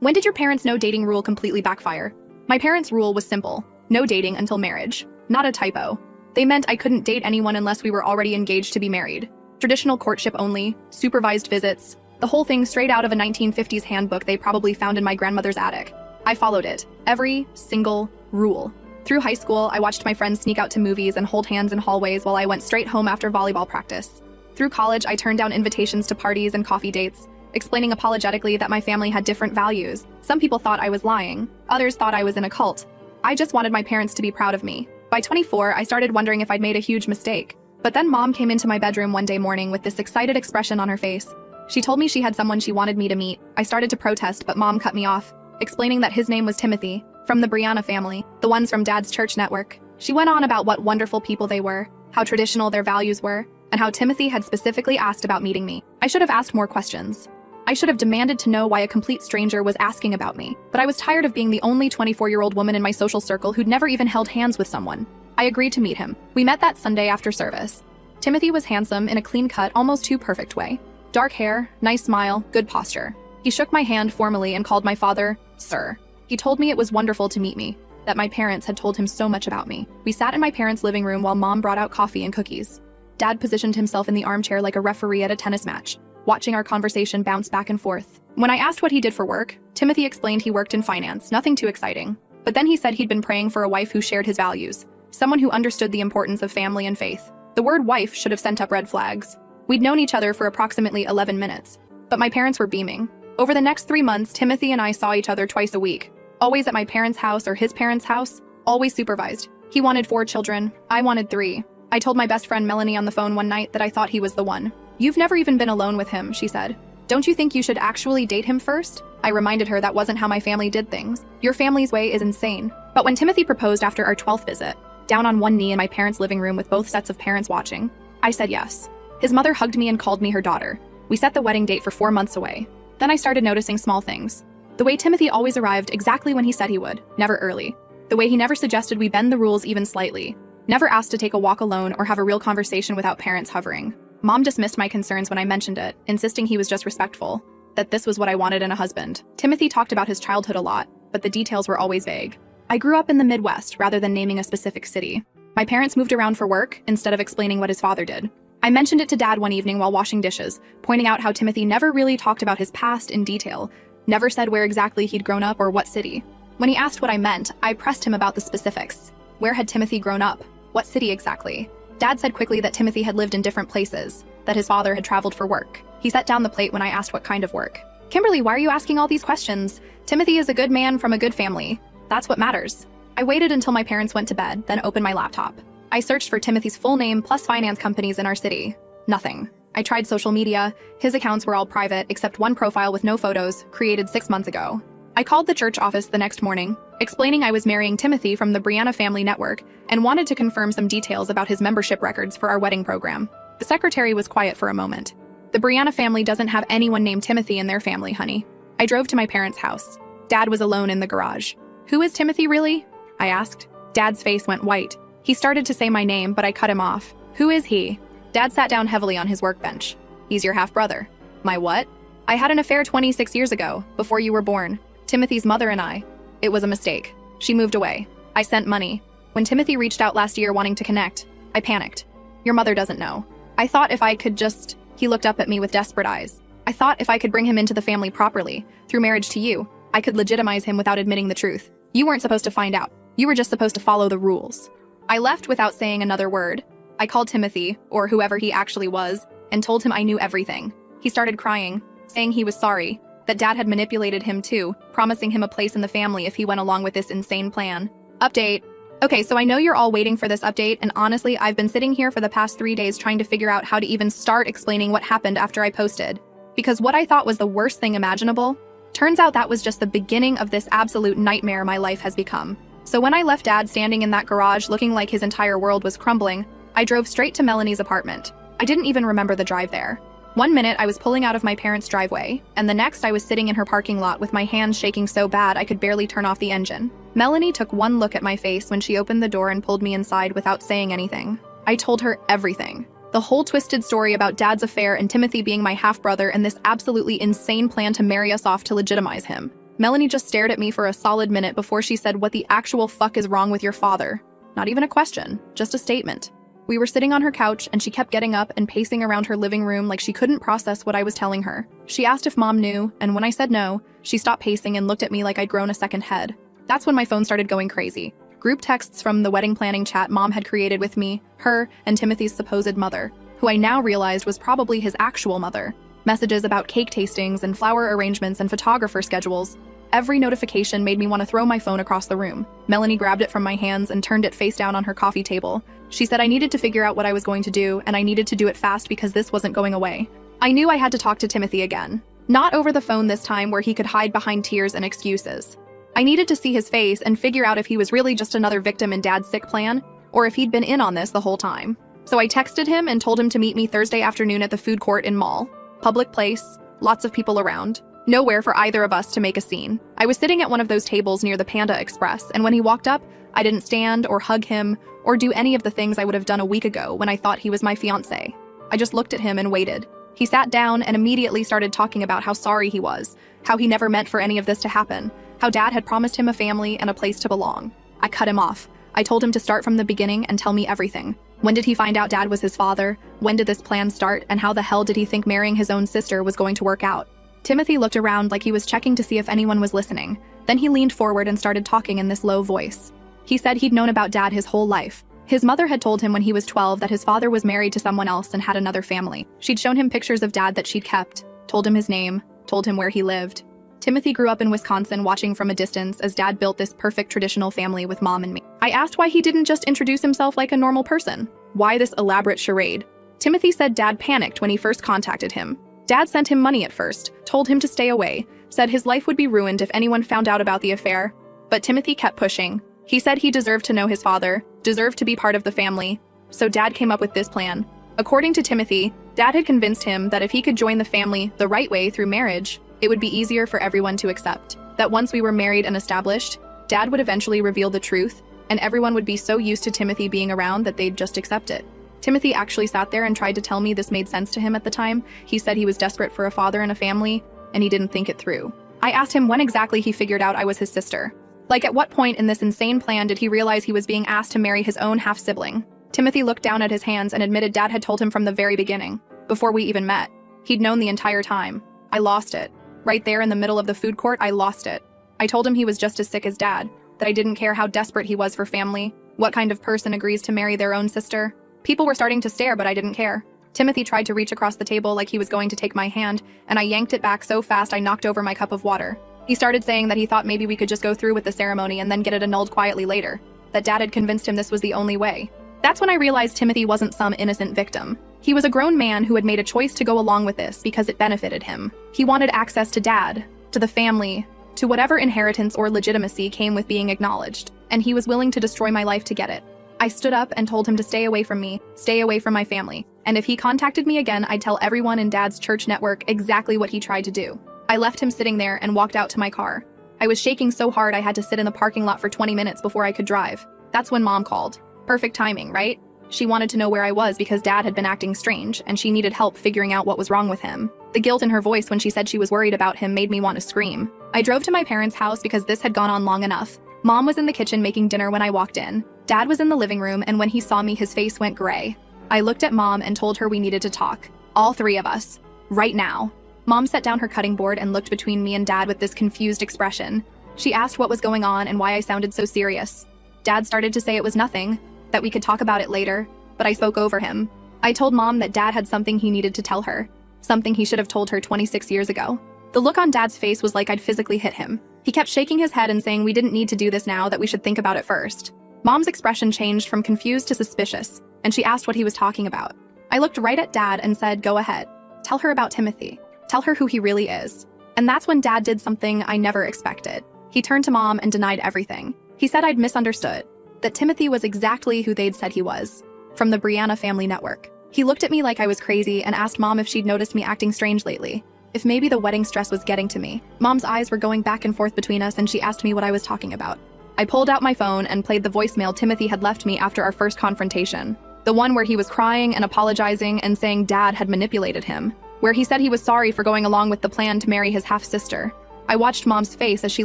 When did your parents' no dating rule completely backfire? My parents' rule was simple: no dating until marriage. Not a typo. They meant I couldn't date anyone unless we were already engaged to be married. Traditional courtship only, supervised visits, the whole thing straight out of a 1950s handbook they probably found in my grandmother's attic. I followed it. Every single rule. Through high school, I watched my friends sneak out to movies and hold hands in hallways while I went straight home after volleyball practice. Through college, I turned down invitations to parties and coffee dates, explaining apologetically that my family had different values. Some people thought I was lying. Others thought I was in a cult. I just wanted my parents to be proud of me. By 24, I started wondering if I'd made a huge mistake. But then Mom came into my bedroom one day morning with this excited expression on her face. She told me she had someone she wanted me to meet. I started to protest, but Mom cut me off, explaining that his name was Timothy, from the Brianna family, the ones from Dad's church network. She went on about what wonderful people they were, how traditional their values were, and how Timothy had specifically asked about meeting me. I should have asked more questions. I should have demanded to know why a complete stranger was asking about me, but I was tired of being the only 24-year-old woman in my social circle who'd never even held hands with someone. I agreed to meet him. We met that Sunday after service. Timothy was handsome in a clean-cut, almost too perfect way. Dark hair, nice smile, good posture. He shook my hand formally and called my father, Sir. He told me it was wonderful to meet me, that my parents had told him so much about me. We sat in my parents' living room while Mom brought out coffee and cookies. Dad positioned himself in the armchair like a referee at a tennis match, watching our conversation bounce back and forth. When I asked what he did for work, Timothy explained he worked in finance, nothing too exciting. But then he said he'd been praying for a wife who shared his values, someone who understood the importance of family and faith. The word wife should have sent up red flags. We'd known each other for approximately 11 minutes, but my parents were beaming. Over the next 3 months, Timothy and I saw each other twice a week, always at my parents' house or his parents' house, always supervised. He wanted 4 children, I wanted 3. I told my best friend Melanie on the phone one night that I thought he was the one. You've never even been alone with him, she said. Don't you think you should actually date him first? I reminded her that wasn't how my family did things. Your family's way is insane. But when Timothy proposed after our 12th visit, down on one knee in my parents' living room with both sets of parents watching, I said yes. His mother hugged me and called me her daughter. We set the wedding date for 4 months away. Then I started noticing small things. The way Timothy always arrived exactly when he said he would, never early. The way he never suggested we bend the rules even slightly. Never asked to take a walk alone or have a real conversation without parents hovering. Mom dismissed my concerns when I mentioned it, insisting he was just respectful, that this was what I wanted in a husband. Timothy talked about his childhood a lot, but the details were always vague. I grew up in the Midwest rather than naming a specific city. My parents moved around for work instead of explaining what his father did. I mentioned it to Dad one evening while washing dishes, pointing out how Timothy never really talked about his past in detail, never said where exactly he'd grown up or what city. When he asked what I meant, I pressed him about the specifics. Where had Timothy grown up? What city exactly? Dad said quickly that Timothy had lived in different places, that his father had traveled for work. He set down the plate when I asked what kind of work. Kimberly, why are you asking all these questions? Timothy is a good man from a good family. That's what matters. I waited until my parents went to bed, then opened my laptop. I searched for Timothy's full name plus finance companies in our city. Nothing. I tried social media. His accounts were all private, except one profile with no photos, created 6 months ago. I called the church office the next morning, explaining I was marrying Timothy from the Brianna family network and wanted to confirm some details about his membership records for our wedding program. The secretary was quiet for a moment. The Brianna family doesn't have anyone named Timothy in their family, honey. I drove to my parents' house. Dad was alone in the garage. Who is Timothy really? I asked. Dad's face went white. He started to say my name, but I cut him off. Who is he? Dad sat down heavily on his workbench. He's your half-brother. My what? I had an affair 26 years ago, before you were born. Timothy's mother and I. It was a mistake. She moved away. I sent money. When Timothy reached out last year wanting to connect, I panicked. Your mother doesn't know. I thought if I could just... He looked up at me with desperate eyes. I thought if I could bring him into the family properly, through marriage to you, I could legitimize him without admitting the truth. You weren't supposed to find out. You were just supposed to follow the rules. I left without saying another word. I called Timothy, or whoever he actually was, and told him I knew everything. He started crying, saying he was sorry, that Dad had manipulated him too, promising him a place in the family if he went along with this insane plan. Update. Okay, so I know you're all waiting for this update, and honestly, I've been sitting here for the past 3 days trying to figure out how to even start explaining what happened after I posted. Because what I thought was the worst thing imaginable, turns out that was just the beginning of this absolute nightmare my life has become. So when I left Dad standing in that garage looking like his entire world was crumbling, I drove straight to Melanie's apartment. I didn't even remember the drive there. 1 minute I was pulling out of my parents' driveway, and the next I was sitting in her parking lot with my hands shaking so bad I could barely turn off the engine. Melanie took one look at my face when she opened the door and pulled me inside without saying anything. I told her everything. The whole twisted story about Dad's affair and Timothy being my half-brother and this absolutely insane plan to marry us off to legitimize him. Melanie just stared at me for a solid minute before she said, "What the actual fuck is wrong with your father?" Not even a question, just a statement. We were sitting on her couch and she kept getting up and pacing around her living room like she couldn't process what I was telling her. She asked if Mom knew, and when I said no, she stopped pacing and looked at me like I'd grown a second head. That's when my phone started going crazy. Group texts from the wedding planning chat Mom had created with me, her, and Timothy's supposed mother, who I now realized was probably his actual mother. Messages about cake tastings and flower arrangements and photographer schedules. Every notification made me want to throw my phone across the room. Melanie grabbed it from my hands and turned it face down on her coffee table. She said I needed to figure out what I was going to do, and I needed to do it fast because this wasn't going away. I knew I had to talk to Timothy again. Not over the phone this time where he could hide behind tears and excuses. I needed to see his face and figure out if he was really just another victim in Dad's sick plan, or if he'd been in on this the whole time. So I texted him and told him to meet me Thursday afternoon at the food court in Mall. Public place, lots of people around. Nowhere for either of us to make a scene. I was sitting at one of those tables near the Panda Express, and when he walked up, I didn't stand or hug him or do any of the things I would have done a week ago when I thought he was my fiancé. I just looked at him and waited. He sat down and immediately started talking about how sorry he was, how he never meant for any of this to happen, how Dad had promised him a family and a place to belong. I cut him off. I told him to start from the beginning and tell me everything. When did he find out Dad was his father? When did this plan start? And how the hell did he think marrying his own sister was going to work out? Timothy looked around like he was checking to see if anyone was listening. Then he leaned forward and started talking in this low voice. He said he'd known about Dad his whole life. His mother had told him when he was 12 that his father was married to someone else and had another family. She'd shown him pictures of Dad that she'd kept, told him his name, told him where he lived. Timothy grew up in Wisconsin watching from a distance as Dad built this perfect traditional family with Mom and me. I asked why he didn't just introduce himself like a normal person. Why this elaborate charade? Timothy said Dad panicked when he first contacted him. Dad sent him money at first, told him to stay away, said his life would be ruined if anyone found out about the affair. But Timothy kept pushing. He said he deserved to know his father, deserved to be part of the family. So Dad came up with this plan. According to Timothy, Dad had convinced him that if he could join the family the right way through marriage, it would be easier for everyone to accept. That once we were married and established, Dad would eventually reveal the truth, and everyone would be so used to Timothy being around that they'd just accept it. Timothy actually sat there and tried to tell me this made sense to him at the time. He said he was desperate for a father and a family, and he didn't think it through. I asked him when exactly he figured out I was his sister. Like, at what point in this insane plan did he realize he was being asked to marry his own half-sibling? Timothy looked down at his hands and admitted Dad had told him from the very beginning, before we even met. He'd known the entire time. I lost it. Right there in the middle of the food court, I lost it. I told him he was just as sick as Dad, that I didn't care how desperate he was for family, what kind of person agrees to marry their own sister. People were starting to stare, but I didn't care. Timothy tried to reach across the table like he was going to take my hand, and I yanked it back so fast I knocked over my cup of water. He started saying that he thought maybe we could just go through with the ceremony and then get it annulled quietly later, that Dad had convinced him this was the only way. That's when I realized Timothy wasn't some innocent victim. He was a grown man who had made a choice to go along with this because it benefited him. He wanted access to Dad, to the family, to whatever inheritance or legitimacy came with being acknowledged, and he was willing to destroy my life to get it. I stood up and told him to stay away from me, stay away from my family, and if he contacted me again, I'd tell everyone in Dad's church network exactly what he tried to do. I left him sitting there and walked out to my car. I was shaking so hard I had to sit in the parking lot for 20 minutes before I could drive. That's when Mom called. Perfect timing, right? She wanted to know where I was because Dad had been acting strange, and she needed help figuring out what was wrong with him. The guilt in her voice when she said she was worried about him made me want to scream. I drove to my parents' house because this had gone on long enough. Mom was in the kitchen making dinner when I walked in. Dad was in the living room, and when he saw me, his face went gray. I looked at Mom and told her we needed to talk. All three of us. Right now. Mom set down her cutting board and looked between me and Dad with this confused expression. She asked what was going on and why I sounded so serious. Dad started to say it was nothing, that we could talk about it later, but I spoke over him. I told Mom that Dad had something he needed to tell her, something he should have told her 26 years ago. The look on Dad's face was like I'd physically hit him. He kept shaking his head and saying we didn't need to do this now, that we should think about it first. Mom's expression changed from confused to suspicious, and she asked what he was talking about. I looked right at Dad and said, "Go ahead. Tell her about Timothy. Tell her who he really is." And that's when Dad did something I never expected. He turned to Mom and denied everything. He said I'd misunderstood, that Timothy was exactly who they'd said he was, from the Brianna family network. He looked at me like I was crazy and asked Mom if she'd noticed me acting strange lately, if maybe the wedding stress was getting to me. Mom's eyes were going back and forth between us, and she asked me what I was talking about. I pulled out my phone and played the voicemail Timothy had left me after our first confrontation, the one where he was crying and apologizing and saying Dad had manipulated him, where he said he was sorry for going along with the plan to marry his half-sister. I watched Mom's face as she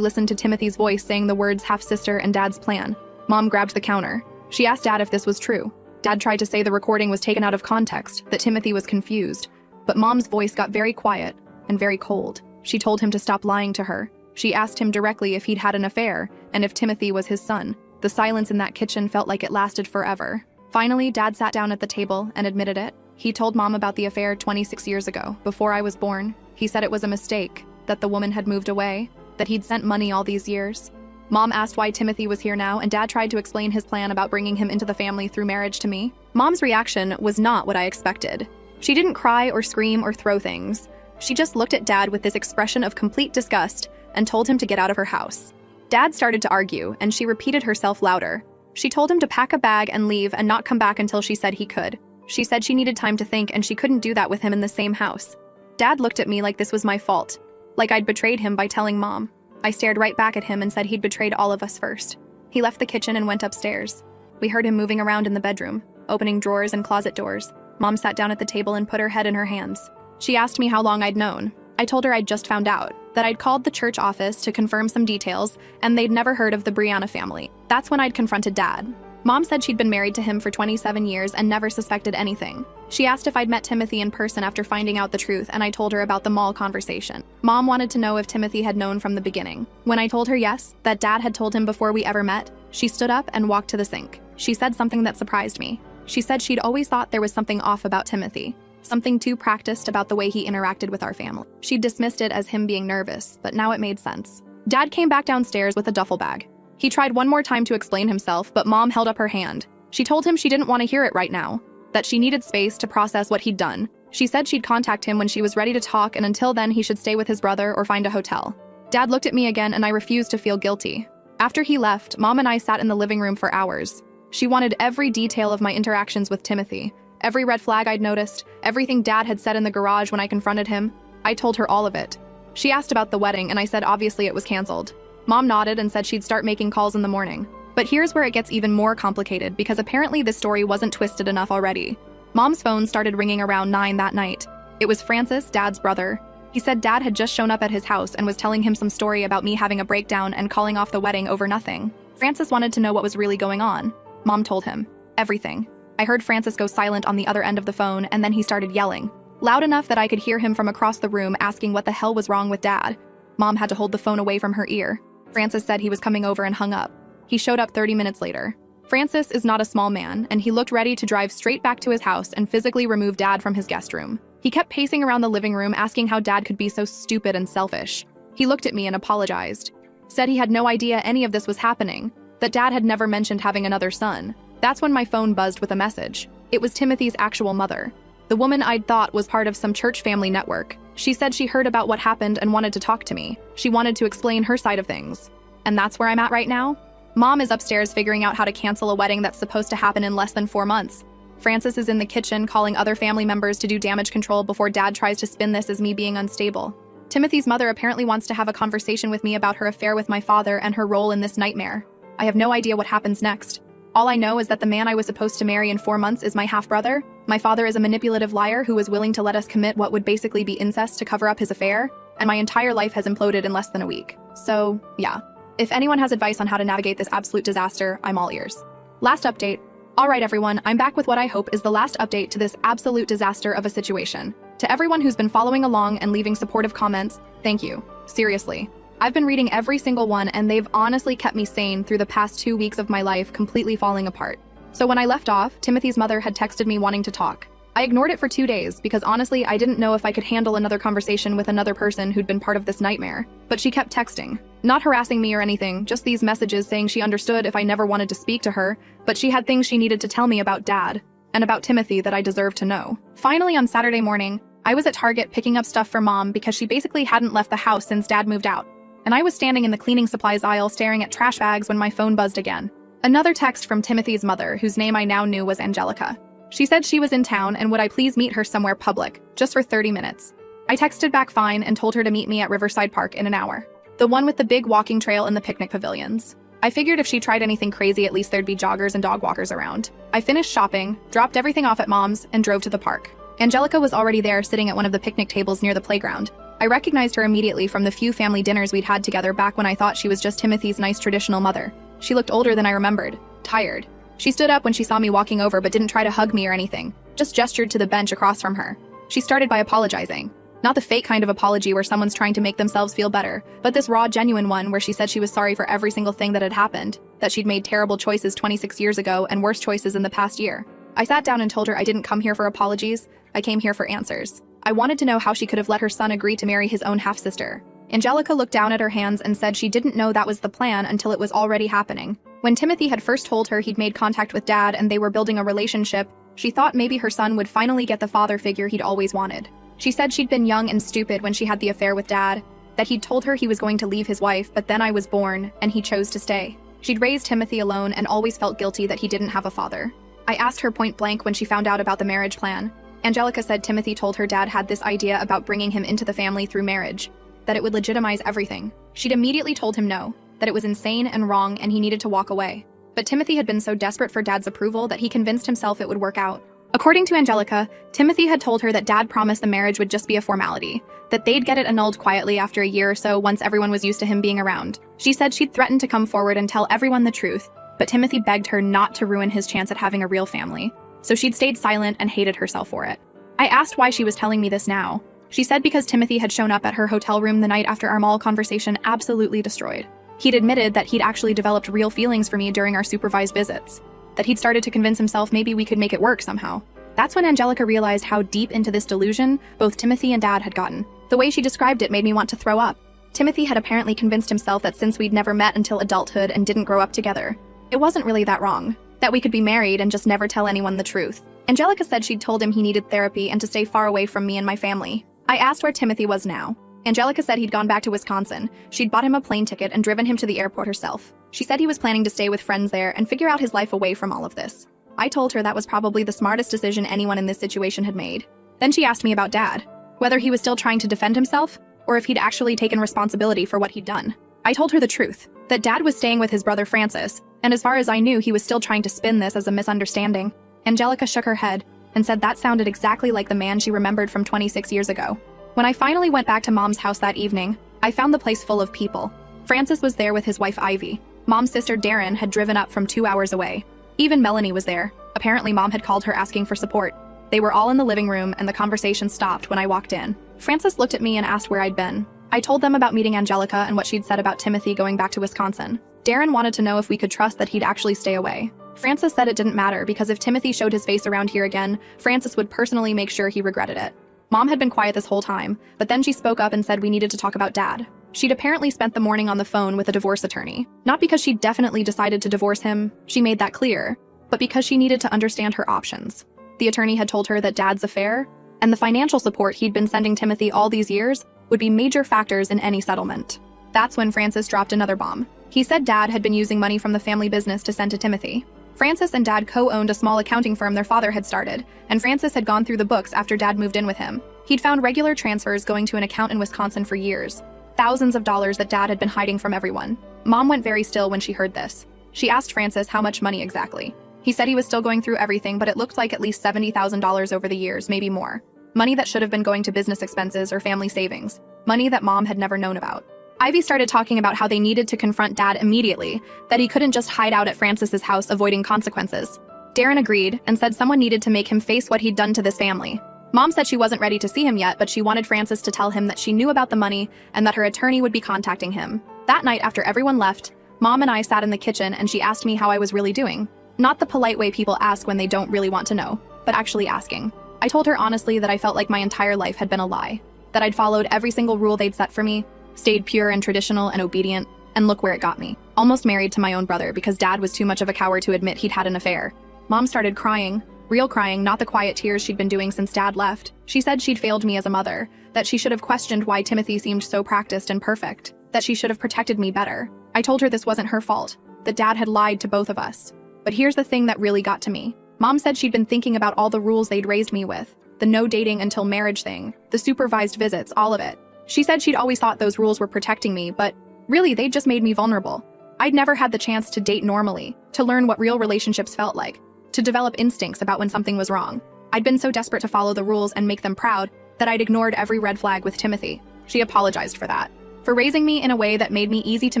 listened to Timothy's voice saying the words half-sister and Dad's plan. Mom grabbed the counter. She asked Dad if this was true. Dad tried to say the recording was taken out of context, that Timothy was confused. But Mom's voice got very quiet and very cold. She told him to stop lying to her. She asked him directly if he'd had an affair and if Timothy was his son. The silence in that kitchen felt like it lasted forever. Finally, Dad sat down at the table and admitted it. He told Mom about the affair 26 years ago, before I was born. He said it was a mistake, that the woman had moved away, that he'd sent money all these years. Mom asked why Timothy was here now, and Dad tried to explain his plan about bringing him into the family through marriage to me. Mom's reaction was not what I expected. She didn't cry or scream or throw things. She just looked at Dad with this expression of complete disgust and told him to get out of her house. Dad started to argue, and she repeated herself louder. She told him to pack a bag and leave and not come back until she said he could. She said she needed time to think and she couldn't do that with him in the same house. Dad looked at me like this was my fault, like I'd betrayed him by telling Mom. I stared right back at him and said he'd betrayed all of us first. He left the kitchen and went upstairs. We heard him moving around in the bedroom, opening drawers and closet doors. Mom sat down at the table and put her head in her hands. She asked me how long I'd known. I told her I'd just found out, that I'd called the church office to confirm some details, and they'd never heard of the Brianna family. That's when I'd confronted Dad. Mom said she'd been married to him for 27 years and never suspected anything. She asked if I'd met Timothy in person after finding out the truth, and I told her about the mall conversation. Mom wanted to know if Timothy had known from the beginning. When I told her yes, that Dad had told him before we ever met, she stood up and walked to the sink. She said something that surprised me. She said she'd always thought there was something off about Timothy. Something too practiced about the way he interacted with our family. She dismissed it as him being nervous, but now it made sense. Dad came back downstairs with a duffel bag. He tried one more time to explain himself, but Mom held up her hand. She told him she didn't want to hear it right now, that she needed space to process what he'd done. She said she'd contact him when she was ready to talk, and until then he should stay with his brother or find a hotel. Dad looked at me again and I refused to feel guilty. After he left, Mom and I sat in the living room for hours. She wanted every detail of my interactions with Timothy. Every red flag I'd noticed, everything Dad had said in the garage when I confronted him. I told her all of it. She asked about the wedding and I said obviously it was canceled. Mom nodded and said she'd start making calls in the morning. But here's where it gets even more complicated because apparently this story wasn't twisted enough already. Mom's phone started ringing around 9 that night. It was Francis, Dad's brother. He said Dad had just shown up at his house and was telling him some story about me having a breakdown and calling off the wedding over nothing. Francis wanted to know what was really going on. Mom told him everything. I heard Francis go silent on the other end of the phone, and then he started yelling, loud enough that I could hear him from across the room asking what the hell was wrong with Dad. Mom had to hold the phone away from her ear. Francis said he was coming over and hung up. He showed up 30 minutes later. Francis is not a small man, and he looked ready to drive straight back to his house and physically remove Dad from his guest room. He kept pacing around the living room asking how Dad could be so stupid and selfish. He looked at me and apologized. Said he had no idea any of this was happening, that Dad had never mentioned having another son. That's when my phone buzzed with a message. It was Timothy's actual mother. The woman I'd thought was part of some church family network. She said she heard about what happened and wanted to talk to me. She wanted to explain her side of things. And that's where I'm at right now? Mom is upstairs figuring out how to cancel a wedding that's supposed to happen in less than 4 months. Francis is in the kitchen calling other family members to do damage control before Dad tries to spin this as me being unstable. Timothy's mother apparently wants to have a conversation with me about her affair with my father and her role in this nightmare. I have no idea what happens next. All I know is that the man I was supposed to marry in 4 months is my half-brother. My father is a manipulative liar who was willing to let us commit what would basically be incest to cover up his affair, and my entire life has imploded in less than a week. So, yeah. If anyone has advice on how to navigate this absolute disaster, I'm all ears. Last update. Alright everyone, I'm back with what I hope is the last update to this absolute disaster of a situation. To everyone who's been following along and leaving supportive comments, thank you. Seriously. I've been reading every single one and they've honestly kept me sane through the past 2 weeks of my life completely falling apart. So when I left off, Timothy's mother had texted me wanting to talk. I ignored it for 2 days because honestly I didn't know if I could handle another conversation with another person who'd been part of this nightmare. But she kept texting. Not harassing me or anything, just these messages saying she understood if I never wanted to speak to her, but she had things she needed to tell me about Dad and about Timothy that I deserved to know. Finally on Saturday morning, I was at Target picking up stuff for Mom because she basically hadn't left the house since Dad moved out. And I was standing in the cleaning supplies aisle staring at trash bags when my phone buzzed again. Another text from Timothy's mother, whose name I now knew was Angelica. She said she was in town and would I please meet her somewhere public, just for 30 minutes. I texted back fine and told her to meet me at Riverside Park in an hour. The one with the big walking trail and the picnic pavilions. I figured if she tried anything crazy, at least there'd be joggers and dog walkers around. I finished shopping, dropped everything off at Mom's, and drove to the park. Angelica was already there sitting at one of the picnic tables near the playground. I recognized her immediately from the few family dinners we'd had together back when I thought she was just Timothy's nice traditional mother. She looked older than I remembered, tired. She stood up when she saw me walking over but didn't try to hug me or anything, just gestured to the bench across from her. She started by apologizing. Not the fake kind of apology where someone's trying to make themselves feel better, but this raw, genuine one where she said she was sorry for every single thing that had happened, that she'd made terrible choices 26 years ago and worse choices in the past year. I sat down and told her I didn't come here for apologies, I came here for answers. I wanted to know how she could have let her son agree to marry his own half-sister. Angelica looked down at her hands and said she didn't know that was the plan until it was already happening. When Timothy had first told her he'd made contact with Dad and they were building a relationship, she thought maybe her son would finally get the father figure he'd always wanted. She said she'd been young and stupid when she had the affair with Dad, that he'd told her he was going to leave his wife, but then I was born, and he chose to stay. She'd raised Timothy alone and always felt guilty that he didn't have a father. I asked her point blank when she found out about the marriage plan. Angelica said Timothy told her Dad had this idea about bringing him into the family through marriage, that it would legitimize everything. She'd immediately told him no, that it was insane and wrong and he needed to walk away. But Timothy had been so desperate for Dad's approval that he convinced himself it would work out. According to Angelica, Timothy had told her that Dad promised the marriage would just be a formality, that they'd get it annulled quietly after a year or so once everyone was used to him being around. She said she'd threatened to come forward and tell everyone the truth, but Timothy begged her not to ruin his chance at having a real family, so she'd stayed silent and hated herself for it. I asked why she was telling me this now. She said because Timothy had shown up at her hotel room the night after our mall conversation absolutely destroyed. He'd admitted that he'd actually developed real feelings for me during our supervised visits, that he'd started to convince himself maybe we could make it work somehow. That's when Angelica realized how deep into this delusion both Timothy and Dad had gotten. The way she described it made me want to throw up. Timothy had apparently convinced himself that since we'd never met until adulthood and didn't grow up together, it wasn't really that wrong, that we could be married and just never tell anyone the truth. Angelica said she'd told him he needed therapy and to stay far away from me and my family. I asked where Timothy was now. Angelica said he'd gone back to Wisconsin. She'd bought him a plane ticket and driven him to the airport herself. She said he was planning to stay with friends there and figure out his life away from all of this. I told her that was probably the smartest decision anyone in this situation had made. Then she asked me about Dad, whether he was still trying to defend himself, or if he'd actually taken responsibility for what he'd done. I told her the truth, that Dad was staying with his brother Francis, and as far as I knew, he was still trying to spin this as a misunderstanding. Angelica shook her head and said that sounded exactly like the man she remembered from 26 years ago. When I finally went back to Mom's house that evening, I found the place full of people. Francis was there with his wife Ivy. Mom's sister Darren had driven up from 2 hours away. Even Melanie was there. Apparently Mom had called her asking for support. They were all in the living room and the conversation stopped when I walked in. Francis looked at me and asked where I'd been. I told them about meeting Angelica and what she'd said about Timothy going back to Wisconsin. Darren wanted to know if we could trust that he'd actually stay away. Francis said it didn't matter because if Timothy showed his face around here again, Francis would personally make sure he regretted it. Mom had been quiet this whole time, but then she spoke up and said we needed to talk about Dad. She'd apparently spent the morning on the phone with a divorce attorney. Not because she'd definitely decided to divorce him, she made that clear, but because she needed to understand her options. The attorney had told her that Dad's affair, and the financial support he'd been sending Timothy all these years, would be major factors in any settlement. That's when Francis dropped another bomb. He said Dad had been using money from the family business to send to Timothy. Francis and Dad co-owned a small accounting firm their father had started, and Francis had gone through the books after Dad moved in with him. He'd found regular transfers going to an account in Wisconsin for years. Thousands of dollars that Dad had been hiding from everyone. Mom went very still when she heard this. She asked Francis how much money exactly. He said he was still going through everything, but it looked like at least $70,000 over the years, maybe more. Money that should have been going to business expenses or family savings. Money that Mom had never known about. Ivy started talking about how they needed to confront Dad immediately, that he couldn't just hide out at Francis's house avoiding consequences. Darren agreed and said someone needed to make him face what he'd done to this family. Mom said she wasn't ready to see him yet, but she wanted Francis to tell him that she knew about the money and that her attorney would be contacting him. That night after everyone left, Mom and I sat in the kitchen and she asked me how I was really doing. Not the polite way people ask when they don't really want to know, but actually asking. I told her honestly that I felt like my entire life had been a lie, that I'd followed every single rule they'd set for me, stayed pure and traditional and obedient, and look where it got me. Almost married to my own brother because Dad was too much of a coward to admit he'd had an affair. Mom started crying, real crying, not the quiet tears she'd been doing since Dad left. She said she'd failed me as a mother, that she should have questioned why Timothy seemed so practiced and perfect, that she should have protected me better. I told her this wasn't her fault, that Dad had lied to both of us. But here's the thing that really got to me. Mom said she'd been thinking about all the rules they'd raised me with, the no dating until marriage thing, the supervised visits, all of it. She said she'd always thought those rules were protecting me, but really they just made me vulnerable. I'd never had the chance to date normally, to learn what real relationships felt like, to develop instincts about when something was wrong. I'd been so desperate to follow the rules and make them proud that I'd ignored every red flag with Timothy. She apologized for that, for raising me in a way that made me easy to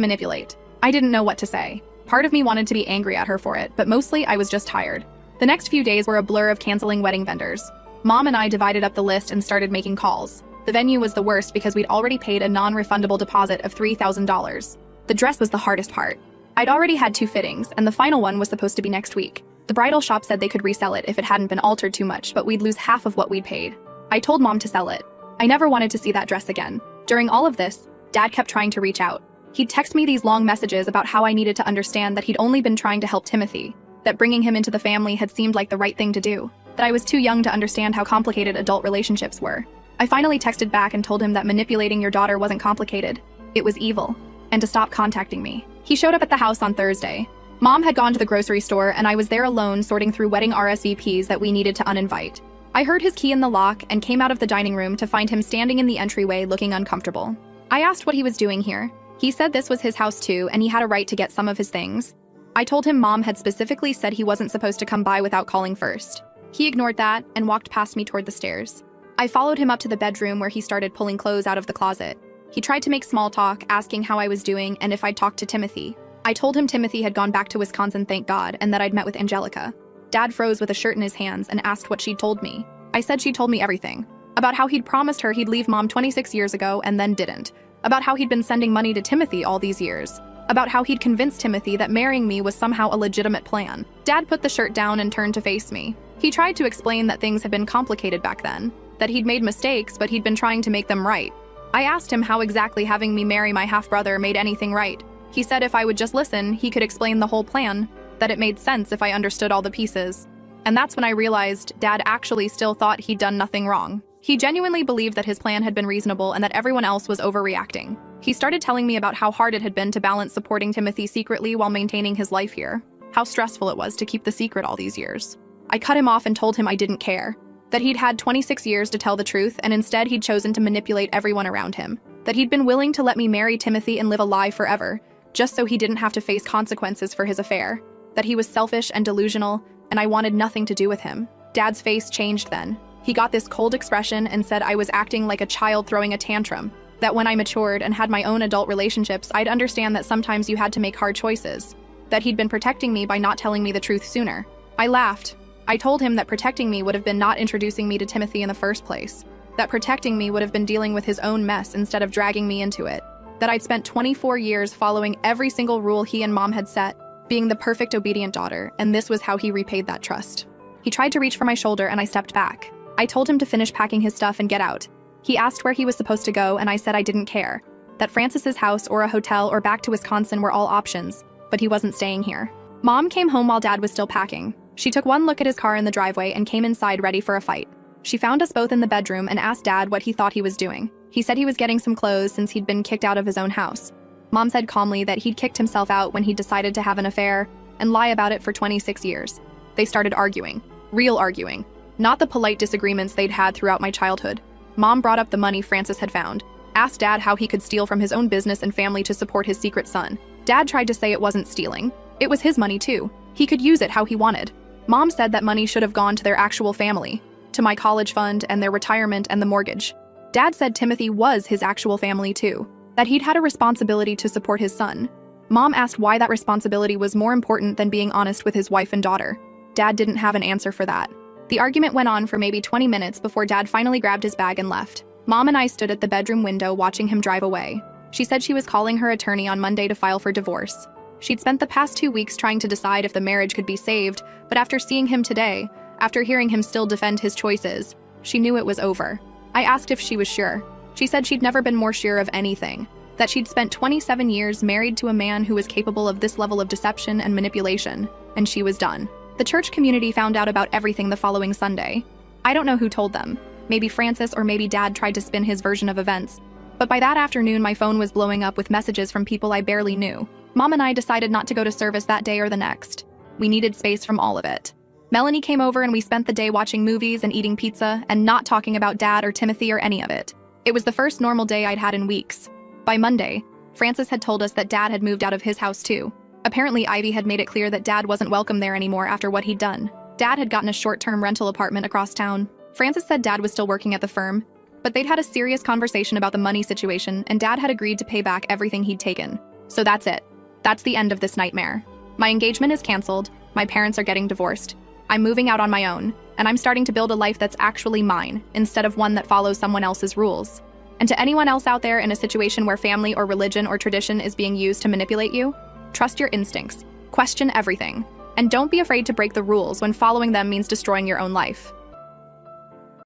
manipulate. I didn't know what to say. Part of me wanted to be angry at her for it, but mostly I was just tired. The next few days were a blur of canceling wedding vendors. Mom and I divided up the list and started making calls. The venue was the worst because we'd already paid a non-refundable deposit of $3,000. The dress was the hardest part. I'd already had 2 fittings, and the final one was supposed to be next week. The bridal shop said they could resell it if it hadn't been altered too much, but we'd lose half of what we'd paid. I told Mom to sell it. I never wanted to see that dress again. During all of this, Dad kept trying to reach out. He'd text me these long messages about how I needed to understand that he'd only been trying to help Timothy, that bringing him into the family had seemed like the right thing to do, that I was too young to understand how complicated adult relationships were. I finally texted back and told him that manipulating your daughter wasn't complicated. It was evil, and to stop contacting me. He showed up at the house on Thursday. Mom had gone to the grocery store, and I was there alone sorting through wedding RSVPs that we needed to uninvite. I heard his key in the lock and came out of the dining room to find him standing in the entryway looking uncomfortable. I asked what he was doing here. He said this was his house too, and he had a right to get some of his things. I told him Mom had specifically said he wasn't supposed to come by without calling first. He ignored that and walked past me toward the stairs. I followed him up to the bedroom where he started pulling clothes out of the closet. He tried to make small talk, asking how I was doing and if I'd talked to Timothy. I told him Timothy had gone back to Wisconsin, thank God, and that I'd met with Angelica. Dad froze with a shirt in his hands and asked what she'd told me. I said she'd told me everything. About how he'd promised her he'd leave Mom 26 years ago and then didn't. About how he'd been sending money to Timothy all these years. About how he'd convinced Timothy that marrying me was somehow a legitimate plan. Dad put the shirt down and turned to face me. He tried to explain that things had been complicated back then, that he'd made mistakes, but he'd been trying to make them right. I asked him how exactly having me marry my half-brother made anything right. He said if I would just listen, he could explain the whole plan, that it made sense if I understood all the pieces. And that's when I realized Dad actually still thought he'd done nothing wrong. He genuinely believed that his plan had been reasonable and that everyone else was overreacting. He started telling me about how hard it had been to balance supporting Timothy secretly while maintaining his life here. How stressful it was to keep the secret all these years. I cut him off and told him I didn't care. That he'd had 26 years to tell the truth, and instead he'd chosen to manipulate everyone around him. That he'd been willing to let me marry Timothy and live a lie forever, just so he didn't have to face consequences for his affair. That he was selfish and delusional, and I wanted nothing to do with him. Dad's face changed then. He got this cold expression and said I was acting like a child throwing a tantrum. That when I matured and had my own adult relationships, I'd understand that sometimes you had to make hard choices. That he'd been protecting me by not telling me the truth sooner. I laughed. I told him that protecting me would have been not introducing me to Timothy in the first place. That protecting me would have been dealing with his own mess instead of dragging me into it. That I'd spent 24 years following every single rule he and Mom had set, being the perfect obedient daughter, and this was how he repaid that trust. He tried to reach for my shoulder and I stepped back. I told him to finish packing his stuff and get out. He asked where he was supposed to go and I said I didn't care. That Francis's house or a hotel or back to Wisconsin were all options, but he wasn't staying here. Mom came home while Dad was still packing. She took one look at his car in the driveway and came inside ready for a fight. She found us both in the bedroom and asked Dad what he thought he was doing. He said he was getting some clothes since he'd been kicked out of his own house. Mom said calmly that he'd kicked himself out when he decided to have an affair and lie about it for 26 years. They started arguing. Real arguing. Not the polite disagreements they'd had throughout my childhood. Mom brought up the money Francis had found, asked Dad how he could steal from his own business and family to support his secret son. Dad tried to say it wasn't stealing. It was his money too. He could use it how he wanted. Mom said that money should have gone to their actual family, to my college fund and their retirement and the mortgage. Dad said Timothy was his actual family too, that he'd had a responsibility to support his son. Mom asked why that responsibility was more important than being honest with his wife and daughter. Dad didn't have an answer for that. The argument went on for maybe 20 minutes before Dad finally grabbed his bag and left. Mom and I stood at the bedroom window watching him drive away. She said she was calling her attorney on Monday to file for divorce. She'd spent the past 2 weeks trying to decide if the marriage could be saved, but after seeing him today, after hearing him still defend his choices, she knew it was over. I asked if she was sure. She said she'd never been more sure of anything, that she'd spent 27 years married to a man who was capable of this level of deception and manipulation, and she was done. The church community found out about everything the following Sunday. I don't know who told them. Maybe Francis or maybe Dad tried to spin his version of events. But by that afternoon, my phone was blowing up with messages from people I barely knew. Mom and I decided not to go to service that day or the next. We needed space from all of it. Melanie came over and we spent the day watching movies and eating pizza and not talking about Dad or Timothy or any of it. It was the first normal day I'd had in weeks. By Monday, Francis had told us that Dad had moved out of his house too. Apparently, Ivy had made it clear that Dad wasn't welcome there anymore after what he'd done. Dad had gotten a short-term rental apartment across town. Francis said Dad was still working at the firm, But they'd had a serious conversation about the money situation, and Dad had agreed to pay back everything he'd taken. So that's it. That's the end of this nightmare. My engagement is canceled, my parents are getting divorced, I'm moving out on my own, and I'm starting to build a life that's actually mine, instead of one that follows someone else's rules. And to anyone else out there in a situation where family or religion or tradition is being used to manipulate you, trust your instincts, question everything, and don't be afraid to break the rules when following them means destroying your own life.